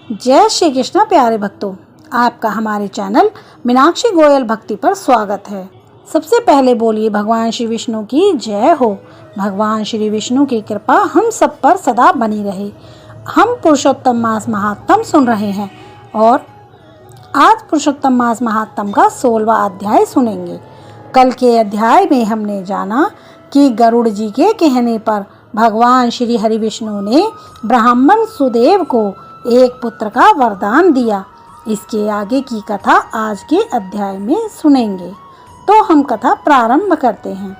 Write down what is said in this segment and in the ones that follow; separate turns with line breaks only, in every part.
जय श्री कृष्ण प्यारे भक्तों, आपका हमारे चैनल मीनाक्षी गोयल भक्ति पर स्वागत है। सबसे पहले बोलिए भगवान श्री विष्णु की जय हो। भगवान श्री विष्णु की कृपा हम सब पर सदा बनी रहे। हम पुरुषोत्तम मास महात्म सुन रहे हैं और आज पुरुषोत्तम मास महात्म का 16वां अध्याय सुनेंगे। कल के अध्याय में हमने जाना कि गरुड़ जी के कहने पर भगवान श्री हरि विष्णु ने ब्राह्मण सुदेव को एक पुत्र का वरदान दिया। इसके आगे की कथा आज के अध्याय में सुनेंगे। तो हम कथा प्रारंभ करते हैं।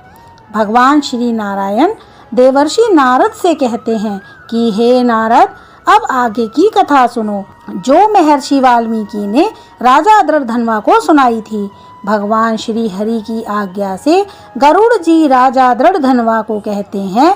भगवान श्री नारायण देवर्षि नारद से कहते हैं कि हे नारद, अब आगे की कथा सुनो जो महर्षि वाल्मीकि ने राजा दृढ़धनवा को सुनाई थी। भगवान श्री हरि की आज्ञा से गरुड़ जी राजा दृढ़धनवा को कहते हैं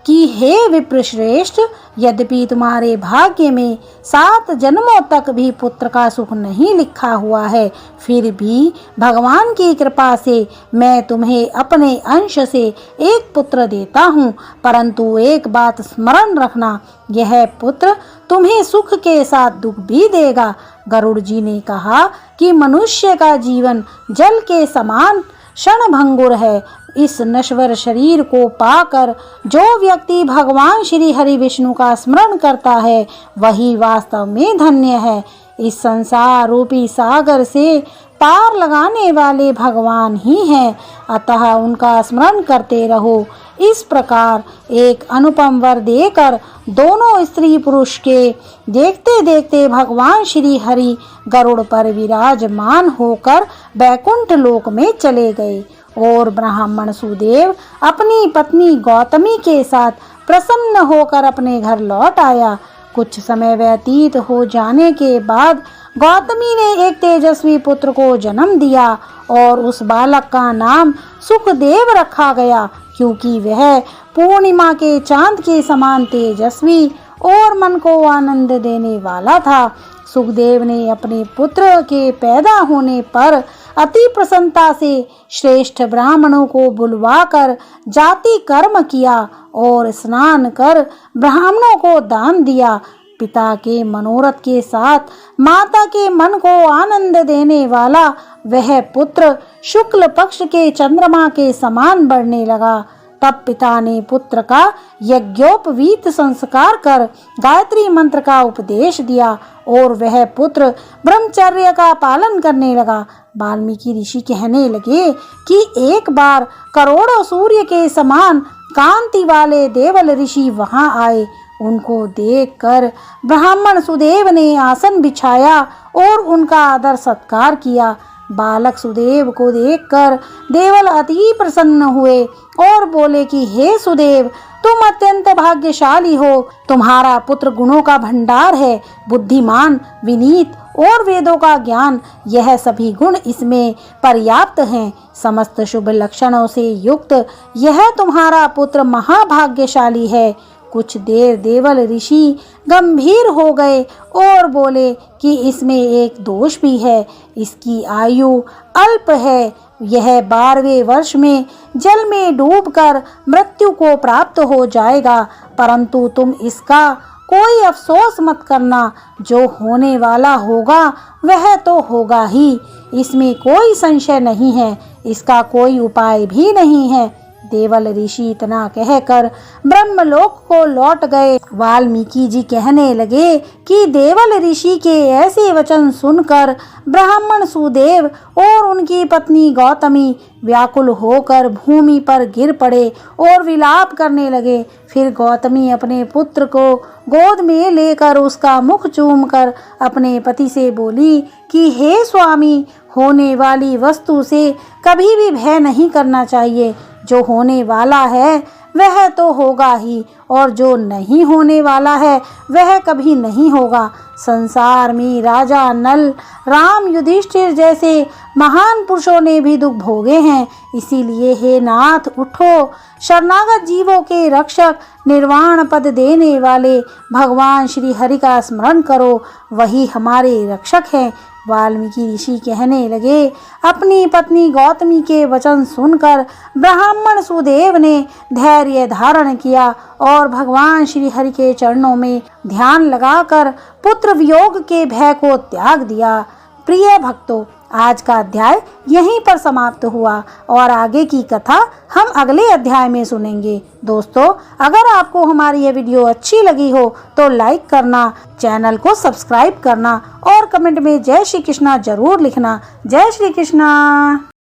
कि हे विप्रश्रेष्ठ, यद्यपि तुम्हारे भाग्य में 7 जन्मों तक भी पुत्र का सुख नहीं लिखा हुआ है, फिर भी भगवान की कृपा से मैं तुम्हें अपने अंश से एक पुत्र देता हूँ। परंतु एक बात स्मरण रखना, यह पुत्र तुम्हें सुख के साथ दुख भी देगा। गरुड़ जी ने कहा कि मनुष्य का जीवन जल के समान क्षणभंगुर है। इस नश्वर शरीर को पाकर जो व्यक्ति भगवान श्री हरि विष्णु का स्मरण करता है, वही वास्तव में धन्य है। इस संसार रूपी सागर से पार लगाने वाले भगवान ही हैं, अतः उनका स्मरण करते रहो। इस प्रकार एक अनुपम वर देकर दोनों स्त्री पुरुष के देखते देखते भगवान श्री हरि गरुड़ पर विराजमान होकर बैकुंठ लोक में चले गए और ब्राह्मण सुदेव अपनी पत्नी गौतमी के साथ प्रसन्न होकर अपने घर लौट आया। कुछ समय व्यतीत हो जाने के बाद गौतमी ने एक तेजस्वी पुत्र को जन्म दिया और उस बालक का नाम सुखदेव रखा गया, क्योंकि वह पूर्णिमा के चांद के समान तेजस्वी और मन को आनंद देने वाला था। सुखदेव ने अपने पुत्र के पैदा होने पर अति प्रसन्नता से श्रेष्ठ ब्राह्मणों को बुलवाकर जाति कर्म किया और स्नान कर ब्राह्मणों को दान दिया। पिता के मनोरथ के साथ माता के मन को आनंद देने वाला वह पुत्र शुक्ल पक्ष के चंद्रमा के समान बढ़ने लगा। तब पिता ने पुत्र का यज्ञोपवीत संस्कार कर गायत्री मंत्र का उपदेश दिया और वह पुत्र ब्रह्मचर्य का पालन करने लगा। वाल्मीकि ऋषि कहने लगे कि एक बार करोड़ों सूर्य के समान कांति वाले देवल ऋषि वहां आए। उनको देखकर ब्राह्मण सुदेव ने आसन बिछाया और उनका आदर सत्कार किया। बालक सुदेव को देखकर देवल अति प्रसन्न हुए और बोले कि हे सुदेव, तुम अत्यंत भाग्यशाली हो। तुम्हारा पुत्र गुणों का भंडार है, बुद्धिमान, विनीत और वेदों का ज्ञान, यह सभी गुण इसमें पर्याप्त हैं। समस्त शुभ लक्षणों से युक्त यह तुम्हारा पुत्र महाभाग्यशाली है। कुछ देर देवल ऋषि गंभीर हो गए और बोले कि इसमें एक दोष भी है, इसकी आयु अल्प है। यह 12वें वर्ष में जल में डूबकर मृत्यु को प्राप्त हो जाएगा। परंतु तुम इसका कोई अफसोस मत करना, जो होने वाला होगा वह तो होगा ही, इसमें कोई संशय नहीं है। इसका कोई उपाय भी नहीं है। देवल ऋषि इतना कहकर ब्रह्मलोक को लौट गए। वाल्मीकि जी कहने लगे कि देवल ऋषि के ऐसे वचन सुनकर ब्राह्मण सुदेव और उनकी पत्नी गौतमी व्याकुल होकर भूमि पर गिर पड़े और विलाप करने लगे। फिर गौतमी अपने पुत्र को गोद में लेकर उसका मुख चूमकर अपने पति से बोली कि हे स्वामी, होने वाली वस्तु से कभी भी भय नहीं करना चाहिए। जो होने वाला है वह तो होगा ही, और जो नहीं होने वाला है वह कभी नहीं होगा। संसार में राजा नल, राम, युधिष्ठिर जैसे महान पुरुषों ने भी दुख भोगे हैं। इसीलिए हे नाथ, उठो, शरणागत जीवों के रक्षक, निर्वाण पद देने वाले भगवान श्री हरि का स्मरण करो, वही हमारे रक्षक हैं। वाल्मीकि ऋषि कहने लगे, अपनी पत्नी गौतमी के वचन सुनकर ब्राह्मण सुदेव ने धैर्य धारण किया और भगवान श्री हरि के चरणों में ध्यान लगाकर पुत्र वियोग के भय को त्याग दिया। प्रिय भक्तों, आज का अध्याय यहीं पर समाप्त हुआ और आगे की कथा हम अगले अध्याय में सुनेंगे। दोस्तों, अगर आपको हमारी यह वीडियो अच्छी लगी हो तो लाइक करना, चैनल को सब्सक्राइब करना और कमेंट में जय श्री कृष्णा जरूर लिखना। जय श्री कृष्णा।